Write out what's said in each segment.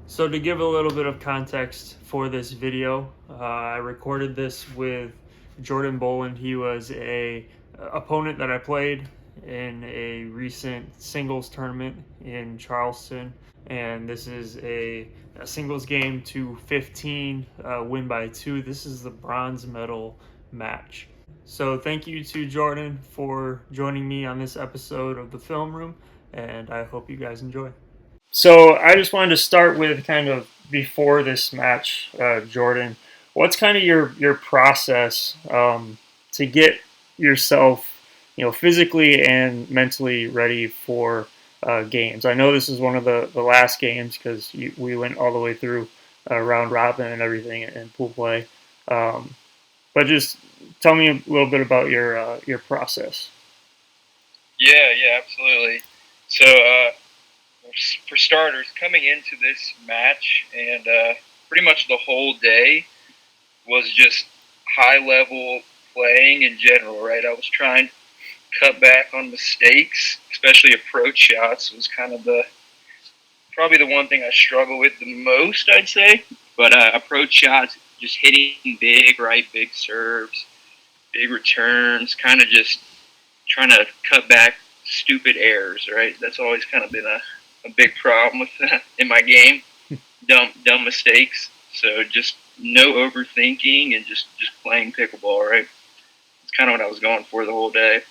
So to give a little bit of context for this video, I recorded this with Jordan Boland. He was a opponent that I played in a recent singles tournament in Charleston, and this is a singles game to 15, win by 2. This is the bronze medal match. So thank you to Jordan for joining me on this episode of the Film Room, and I hope you guys enjoy. So I just wanted to start with kind of before this match, Jordan. What's kind of your process to get yourself, physically and mentally ready for games? I know this is one of the last games because we went all the way through round robin and everything and pool play. Um, but just tell me a little bit about your process. Yeah, absolutely. So, for starters, coming into this match and pretty much the whole day was just high level playing in general, right? I was trying to cut back on mistakes, especially approach shots was kind of probably the one thing I struggle with the most, I'd say. But approach shots, just hitting big, right? Big serves, big returns, kind of just trying to cut back stupid errors, right? That's always kind of been a big problem with in my game. Dumb mistakes. So just no overthinking and just playing pickleball, right? It's kind of what I was going for the whole day.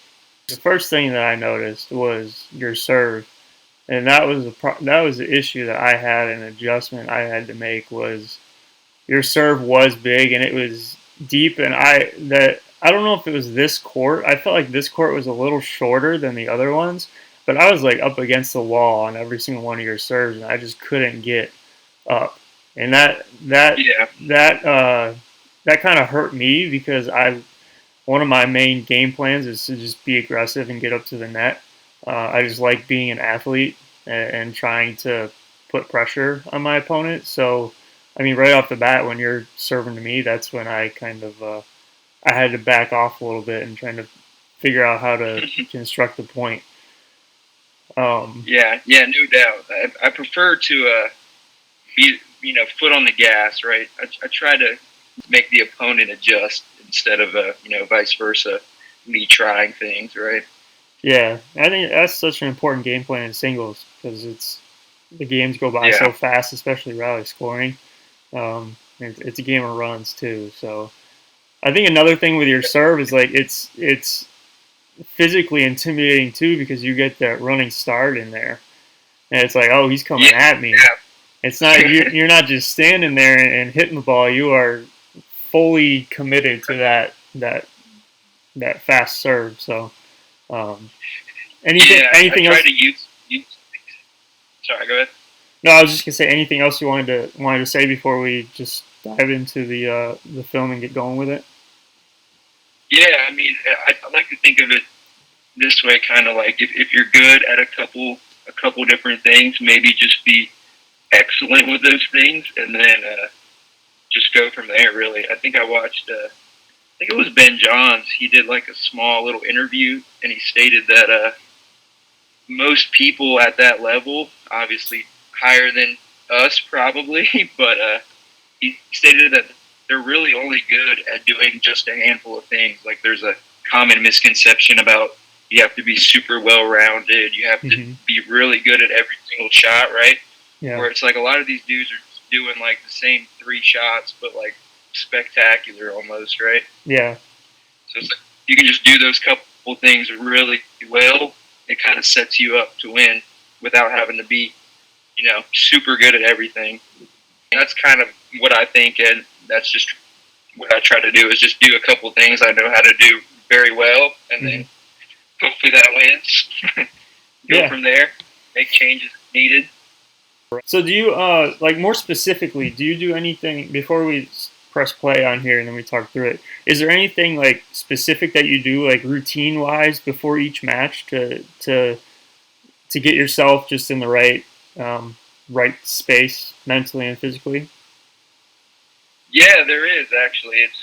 The first thing that I noticed was your serve, and that was the issue that I had. An adjustment I had to make was your serve was big and it was deep, and I don't know if it was this court. I felt like this court was a little shorter than the other ones, but I was like up against the wall on every single one of your serves, and I just couldn't get up. And Yeah, that kind of hurt me because I one of my main game plans is to just be aggressive and get up to the net. I just like being an athlete and trying to put pressure on my opponent. So, I mean, right off the bat, when you're serving to me, that's when I kind of I had to back off a little bit and trying to figure out how to construct the point. yeah, no doubt. I prefer to be foot on the gas, right? I try to make the opponent adjust instead of vice versa, me trying things, right? Yeah, I think that's such an important game plan in singles because the games go by so Yeah, fast, especially rally scoring. It's a game of runs too. So I think another thing with your serve is like it's physically intimidating too because you get that running start in there, and it's like, oh, he's coming yeah, at me. It's not you're not just standing there and hitting the ball. You are fully committed to that fast serve. So um, anything yeah. I anything try else? to use. Sorry, go ahead. No, I was just gonna say anything else you wanted to say before we just dive into the film and get going with it. Yeah, I mean, I like to think of it this way, kind of like if you're good at a couple different things, maybe just be excellent with those things, and then just go from there. Really, I think I watched. I think it was Ben Johns. He did like a small little interview, and he stated that most people at that level, obviously higher than us probably, but he stated that they're really only good at doing just a handful of things. Like there's a common misconception about you have to be super well rounded, you have to Hmm. be really good at every single shot, right? Yeah, Where it's like a lot of these dudes are doing like the same three shots, but like spectacular almost, right? yeah, So it's like you can just do those couple things really well. It kind of sets you up to win without having to be, super good at everything. That's kind of what I think, and that's just what I try to do is just do a couple things I know how to do very well, and hmm then hopefully that wins. Go yeah. from there, make changes needed. So do you like more specifically? Do you do anything before we press play on here and then we talk through it? Is there anything like specific that you do like routine wise before each match to get yourself just in the right space mentally and physically? Yeah, there is actually. It's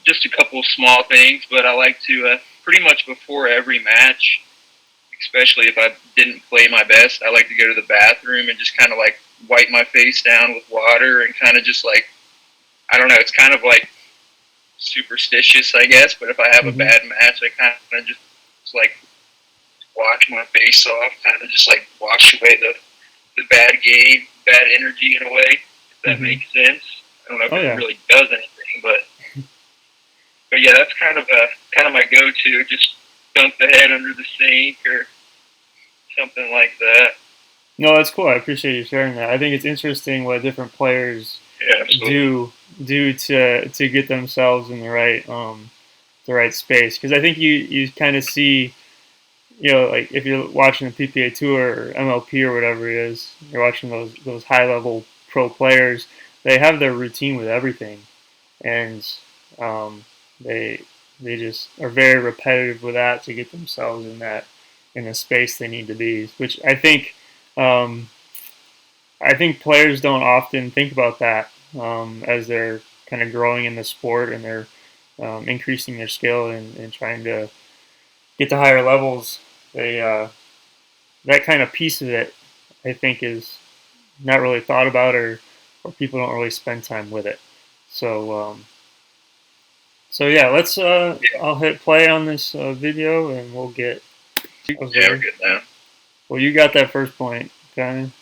just a couple of small things, but I like to pretty much before every match, especially if I didn't play my best, I like to go to the bathroom and just kind of like wipe my face down with water and kind of just like, I don't know, it's kind of like superstitious, I guess. But if I have a Mm-hmm. bad match, I kind of just like wash my face off, kind of just like wash away the bad game, bad energy in a way, if that Mm-hmm. makes sense. I don't know if Oh it yeah. really does anything, but yeah, that's kind of my go-to. Just dunk the head under the sink or something like that. No, that's cool. I appreciate you sharing that. I think it's interesting what different players Yeah, absolutely. do to get themselves in the right space. Because I think you kind of see, like if you're watching a PPA tour or MLP or whatever it is, you're watching those high level pro players. They have their routine with everything, and um, they they just are very repetitive with that to get themselves in the space they need to be. Which um, I think players don't often think about that as they're kind of growing in the sport and they're increasing their skill and trying to get to higher levels. They That kind of piece of it, I think, is not really thought about, or people don't really spend time with it. So yeah, let's. Yeah, I'll hit play on this video and we'll get. That was yeah, we're weird. good now. Well, you got that first point, kind of.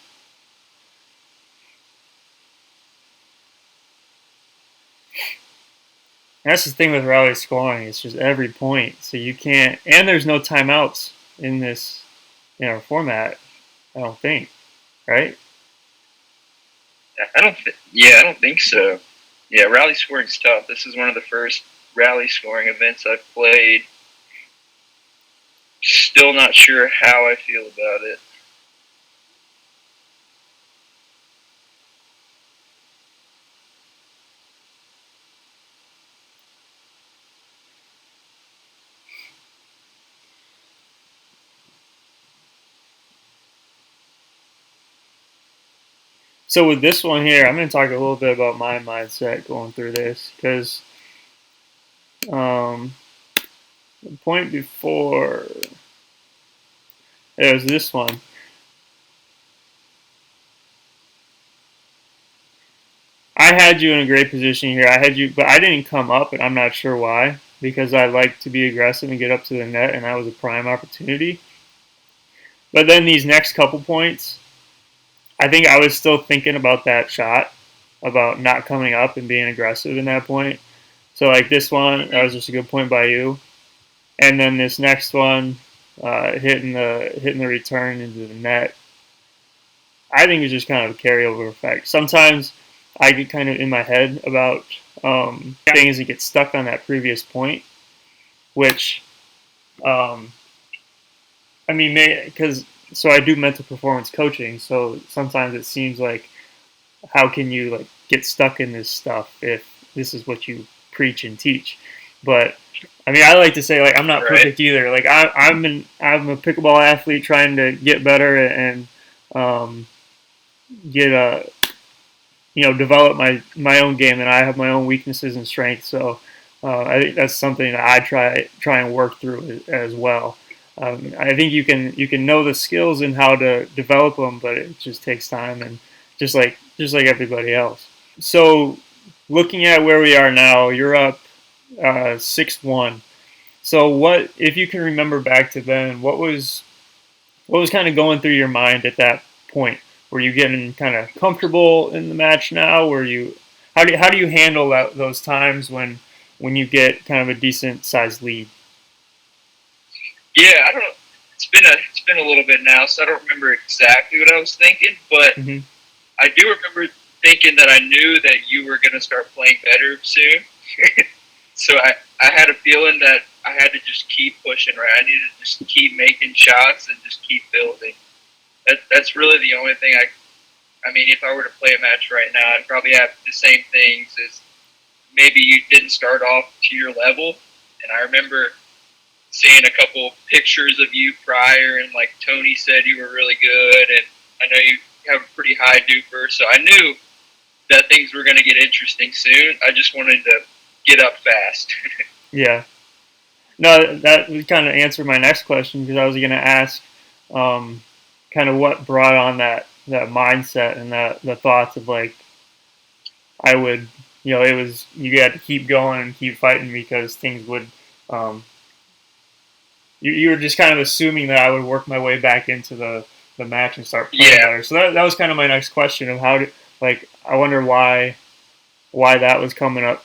That's the thing with rally scoring. It's just every point, so you can't. And there's no timeouts in this, format. I don't think, right? Yeah, I don't think so. Yeah, rally scoring's tough. This is one of the first rally scoring events I've played. Still not sure how I feel about it. So with this one here, I'm going to talk a little bit about my mindset going through this because um, the point before it was this one. I had you in a great position here. I had you, but I didn't come up, and I'm not sure why. Because I like to be aggressive and get up to the net, and that was a prime opportunity. But then these next couple points, I think I was still thinking about that shot, about not coming up and being aggressive in that point. So like this one, that was just a good point by you. And then this next one, hitting the return into the net. I think it's just kind of a carryover effect. Sometimes I get kind of in my head about things and get stuck on that previous point, which um, I mean, because so I do mental performance coaching, so sometimes it seems like how can you like get stuck in this stuff if this is what you preach and teach? But I mean, I like to say like I'm not Right? perfect either. Like I'm a pickleball athlete trying to get better and um, get a develop my own game, and I have my own weaknesses and strengths. So I think that's something that I try and work through as well. I think you can know the skills and how to develop them, but it just takes time and just like everybody else. So looking at where we are now, you're up 6-1. So what if you can remember back to then? What was kind of going through your mind at that point? Were you getting kind of comfortable in the match now? Were you how do you handle those times when you get kind of a decent sized lead? Yeah, I don't know. It's been a little bit now, so I don't remember exactly what I was thinking, but Hmm. I do remember thinking that I knew that you were going to start playing better soon. So I had a feeling that I had to just keep pushing, right? I needed to just keep making shots and just keep building. That's really the only thing I mean, if I were to play a match right now, I'd probably have the same things as maybe you didn't start off to your level. And I remember seeing a couple pictures of you prior, and like Tony said, you were really good, and I know you have a pretty high duper, so I knew that things were going to get interesting soon. I just wanted to get up fast. Yeah. No, that would kind of answer my next question because I was going to ask, kind of what brought on that mindset and that the thoughts of like I would, it was you had to keep going and keep fighting because things would. Um, you were just kind of assuming that I would work my way back into the match and start playing Yeah, better. So that was kind of my next question of how to like I wonder why that was coming up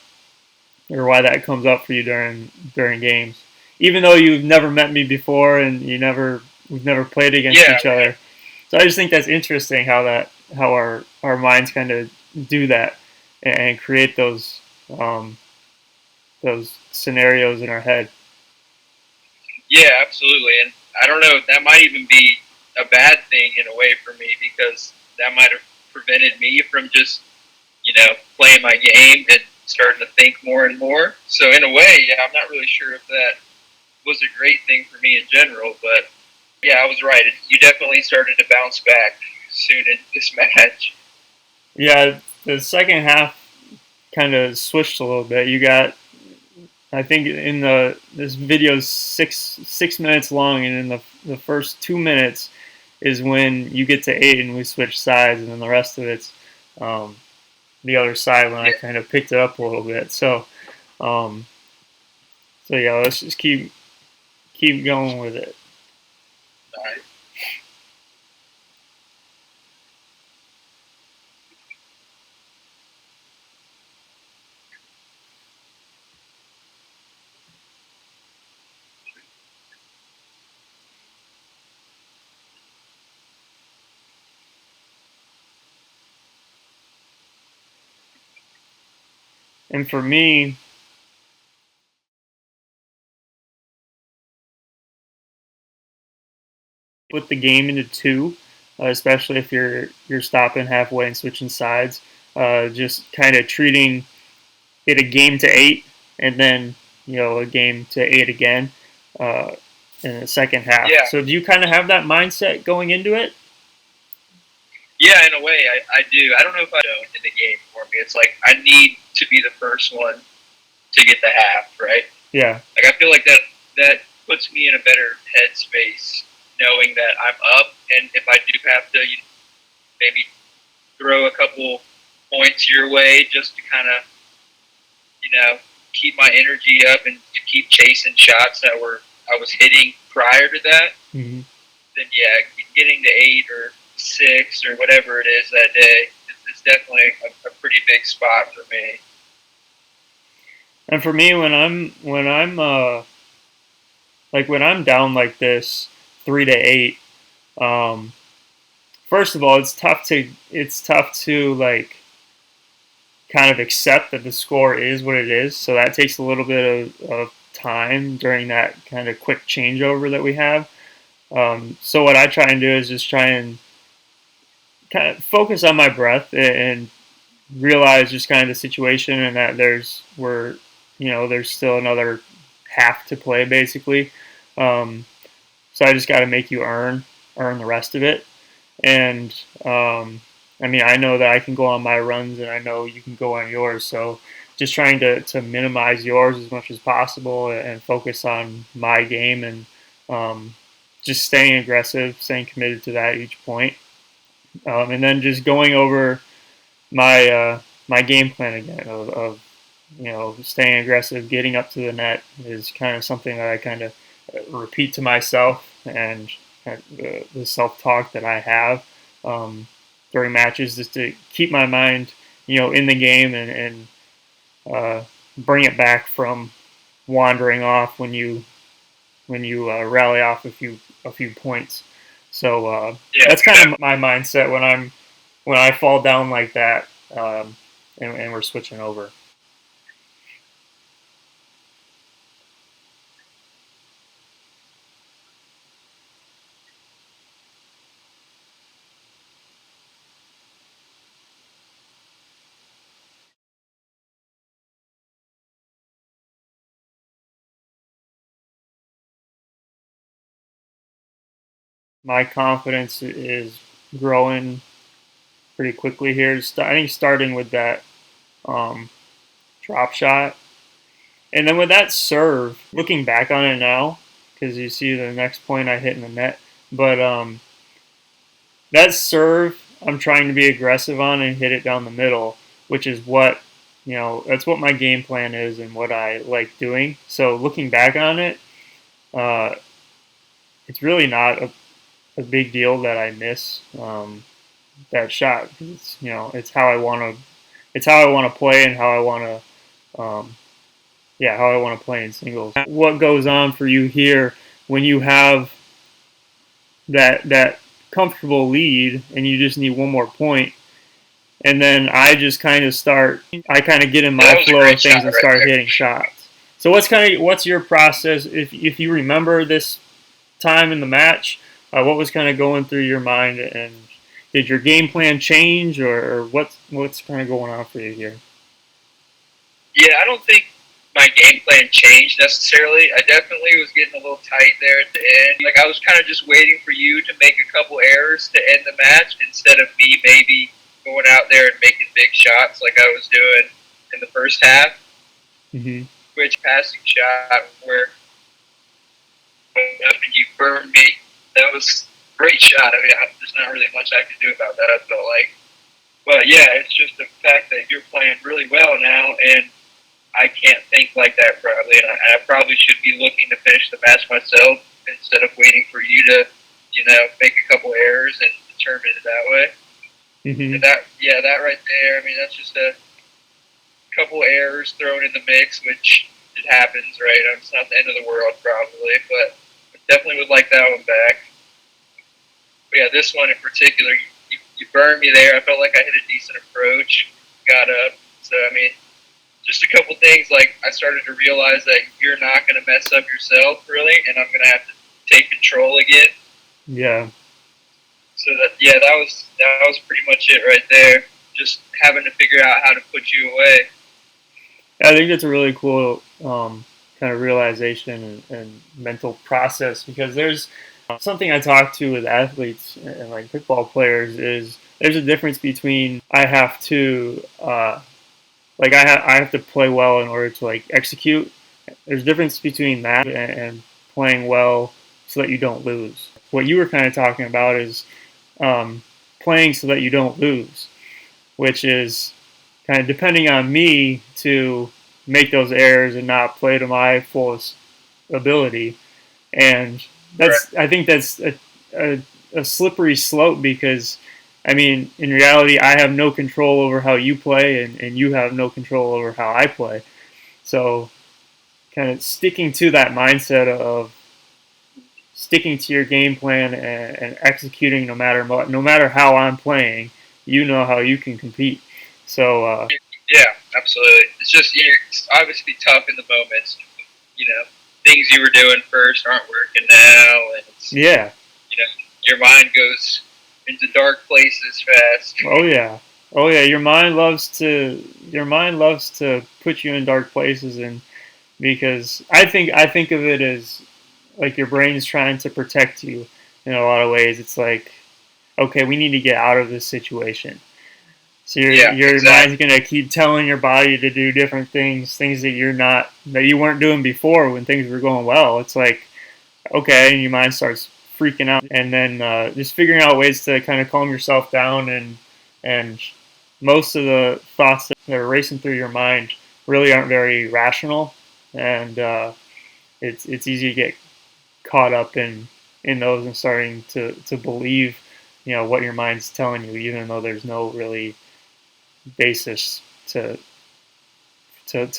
or why that comes up for you during games, even though you've never met me before and we've never played against yeah, each other. So I just think that's interesting how our minds kind of do that and create um, those scenarios in our head. yeah, absolutely. And I don't know, that might even be a bad thing in a way for me because that might have prevented me from just, playing my game and starting to think more and more. So in a way, yeah, I'm not really sure if that was a great thing for me in general, but yeah, I was right. You definitely started to bounce back soon in this match. Yeah, the second half kind of switched a little bit. You got I think in the this video is 6 minutes long, and in the first 2 minutes is when you get to 8 and we switch sides, and then the rest of it's um, the other side when I Yeah. kind of picked it up a little bit. Um, so yeah, let's just keep going with it. All right. And for me, put the game into two, especially if you're stopping halfway and switching sides. Just kind of treating it a game to 8, and then a game to 8 again uh, in the second half. Yeah. So do you kind of have that mindset going into it? Yeah, in a way, I do. I don't know if I know in the game for me. It's like I need to be the first one to get the half, right? Yeah. Like I feel like that puts me in a better headspace, knowing that I'm up, and if I do have to maybe throw a couple points your way just to kind of keep my energy up and to keep chasing shots that I was hitting prior to that, Mm-hmm. then yeah, getting to 8 or 6 or whatever it is that day is definitely a pretty big spot for me. And for me, when I'm down like this, 3 to 8. Um, First of all, it's tough to like kind of accept that the score is what it is. So that takes a little bit of time during that kind of quick changeover that we have. So what I try and do is just try and kind of focus on my breath and realize just kind of the situation and that there's still another half to play basically. Um, so I just got to make you earn the rest of it. And I mean, I know that I can go on my runs, and I know you can go on yours. So just trying to minimize yours as much as possible and focus on my game and um, just staying aggressive, staying committed to that each point, and then just going over my game plan again of staying aggressive, getting up to the net is kind of something that I kind of repeat to myself and the self talk that I have during matches just to keep my mind in the game and bring it back from wandering off when you rally off a few points. So Yeah, that's kind of my mindset when I fall down like that, and we're switching over. My confidence is growing pretty quickly here. I think starting with that um, drop shot, and then with that serve. Looking back on it now, because you see the next point I hit in the net, but that serve I'm trying to be aggressive on and hit it down the middle, which is what, that's what my game plan is and what I like doing. So looking back on it, uh, it's really not a big deal that I miss that shot. It's, it's how I want to, it's how I want to play and how I want to, how I want to play in singles. What goes on for you here when you have that comfortable lead and you just need one more point, and then I just kind of I kind of get in my flow of things and start hitting shots. So what's your process if you remember this time in the match? What was kind of going through your mind, and did your game plan change, or what's kind of going on for you here? Yeah, I don't think my game plan changed necessarily. I definitely was getting a little tight there at the end. Like, I was kind of just waiting for you to make a couple errors to end the match instead of me maybe going out there and making big shots like I was doing in the first half. Mm-hmm. Which passing shot where you burned me. That was a great shot. I mean, there's not really much I could do about that, I felt like. But yeah, it's just the fact that you're playing really well now, and I can't think like that probably, and I probably should be looking to finish the match myself instead of waiting for you to, make a couple errors and determine it that way. Mm-hmm. And that right there. I mean, that's just a couple errors thrown in the mix, which it happens, right? It's not the end of the world probably, but I definitely would like that one back. But yeah, this one in particular, you burned me there. I felt like I hit a decent approach, got up. So I mean, just a couple things, like I started to realize that you're not going to mess up yourself, really, and I'm going to have to take control again. Yeah. So that was pretty much it right there. Just having to figure out how to put you away. I think that's a really cool kind of realization and mental process, because there's something I talk to with athletes and like pickleball players is there's a difference between I have to I have to play well in order to like execute. There's a difference between that and playing well so that you don't lose. What you were kind of talking about is playing so that you don't lose, which is kind of depending on me to make those errors and not play to my fullest ability. And I think that's a slippery slope, because I mean, in reality, I have no control over how you play, and you have no control over how I play. So, kind of sticking to that mindset of sticking to your game plan and executing no matter what, no matter how I'm playing, you know how you can compete. So, yeah, absolutely. It's just it's obviously tough in the moments. Things you were doing first aren't working now, and yeah, your mind goes into dark places fast. Oh yeah. Oh yeah, your mind loves to put you in dark places, and because I think of it as like your brain's trying to protect you in a lot of ways. It's like, okay, we need to get out of this situation. So your mind's gonna keep telling your body to do different things that you weren't doing before when things were going well. It's like, okay, and your mind starts freaking out, and then just figuring out ways to kind of calm yourself down, and most of the thoughts that are racing through your mind really aren't very rational, and it's easy to get caught up in those and starting to believe what your mind's telling you, even though there's no really basis to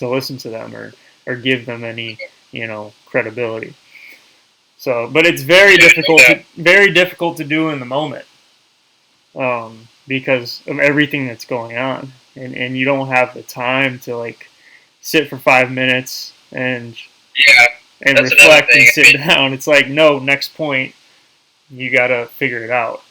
listen to them or give them any credibility. So, but it's very difficult to do in the moment, because of everything that's going on, and you don't have the time to like sit for 5 minutes and reflect and sit down. It's like, no, next point, you gotta figure it out.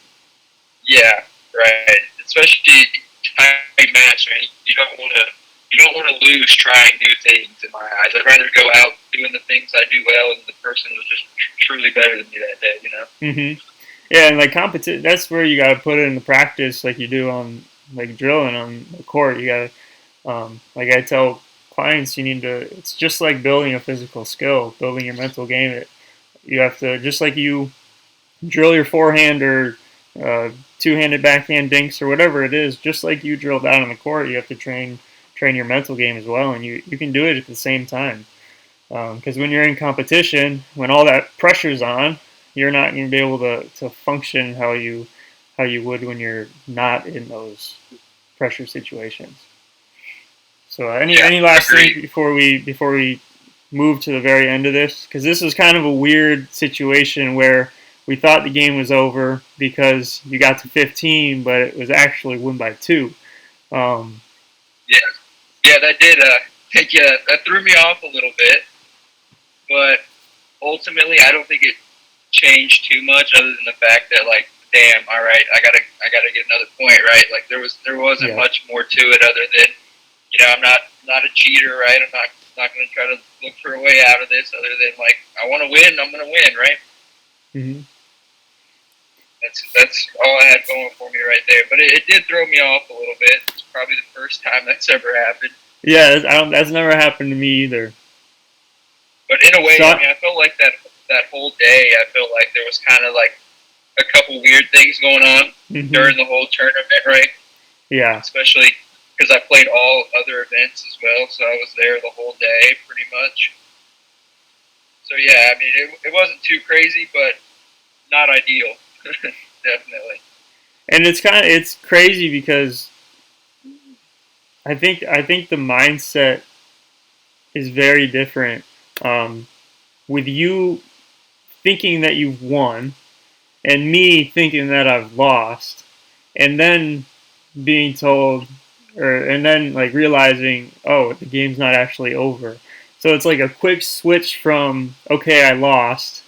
Yeah, right. Especially tight match, man. You don't want to lose trying new things. In my eyes, I'd rather go out doing the things I do well, and the person was just truly better than me that day. Mm-hmm. Yeah, and like competition, that's where you got to put it into practice, like you do on like drilling on the court. You got to, like I tell clients, you need to. It's just like building a physical skill, building your mental game. You have to, just like you drill your forehand or two-handed backhand dinks or whatever it is, just like you drill down on the court, you have to train your mental game as well, and you can do it at the same time. Because when you're in competition, when all that pressure's on, you're not going to be able to function how you would when you're not in those pressure situations. So any last thing before we move to the very end of this? Because this was kind of a weird situation where we thought the game was over because you got to 15, but it was actually won by 2. Yeah, that did. That threw me off a little bit, but ultimately, I don't think it changed too much, other than the fact that, like, damn, all right, I gotta get another point, right? Like, there wasn't much more to it other than, I'm not a cheater, right? I'm not going to try to look for a way out of this other than, like, I want to win, I'm going to win, right? Mm-hmm. That's all I had going for me right there. But it did throw me off a little bit. It's probably the first time that's ever happened. Yeah, that's never happened to me either. But in a way, I felt like that whole day, I felt like there was kind of like a couple weird things going on during the whole tournament, right? Yeah. Especially because I played all other events as well, so I was there the whole day pretty much. So yeah, I mean, it wasn't too crazy, but not ideal. Definitely. And it's crazy because I think the mindset is very different. With you thinking that you've won, and me thinking that I've lost, and then being told, and then like realizing, oh, the game's not actually over. So it's like a quick switch from, okay, I lost,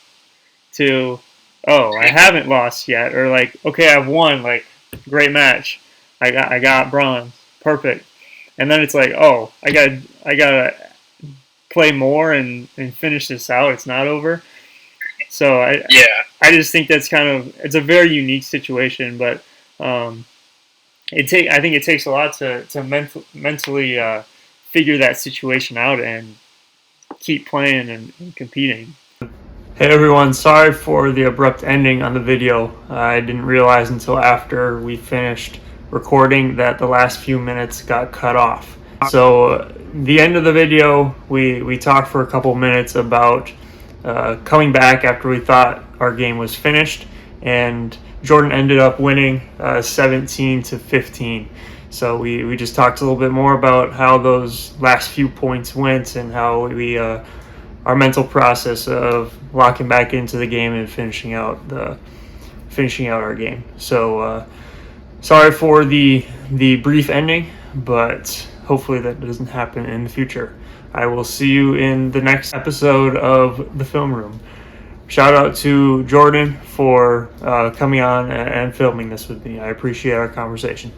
to, oh, I haven't lost yet, or like, okay, I've won, like, great match, I got bronze, perfect, and then it's like, oh, I gotta play more and finish this out. It's not over. So I just think that's it's a very unique situation, but I think it takes a lot to mentally figure that situation out and keep playing and competing. Hey everyone, sorry for the abrupt ending on the video. I didn't realize until after we finished recording that the last few minutes got cut off. So the end of the video, we talked for a couple minutes about coming back after we thought our game was finished, and Jordan ended up winning 17-15. So we just talked a little bit more about how those last few points went and how our mental process of locking back into the game and finishing out our game. So sorry for the brief ending, but hopefully that doesn't happen in the future. I will see you in the next episode of The Film Room. Shout out to Jordan for coming on and filming this with me. I appreciate our conversation.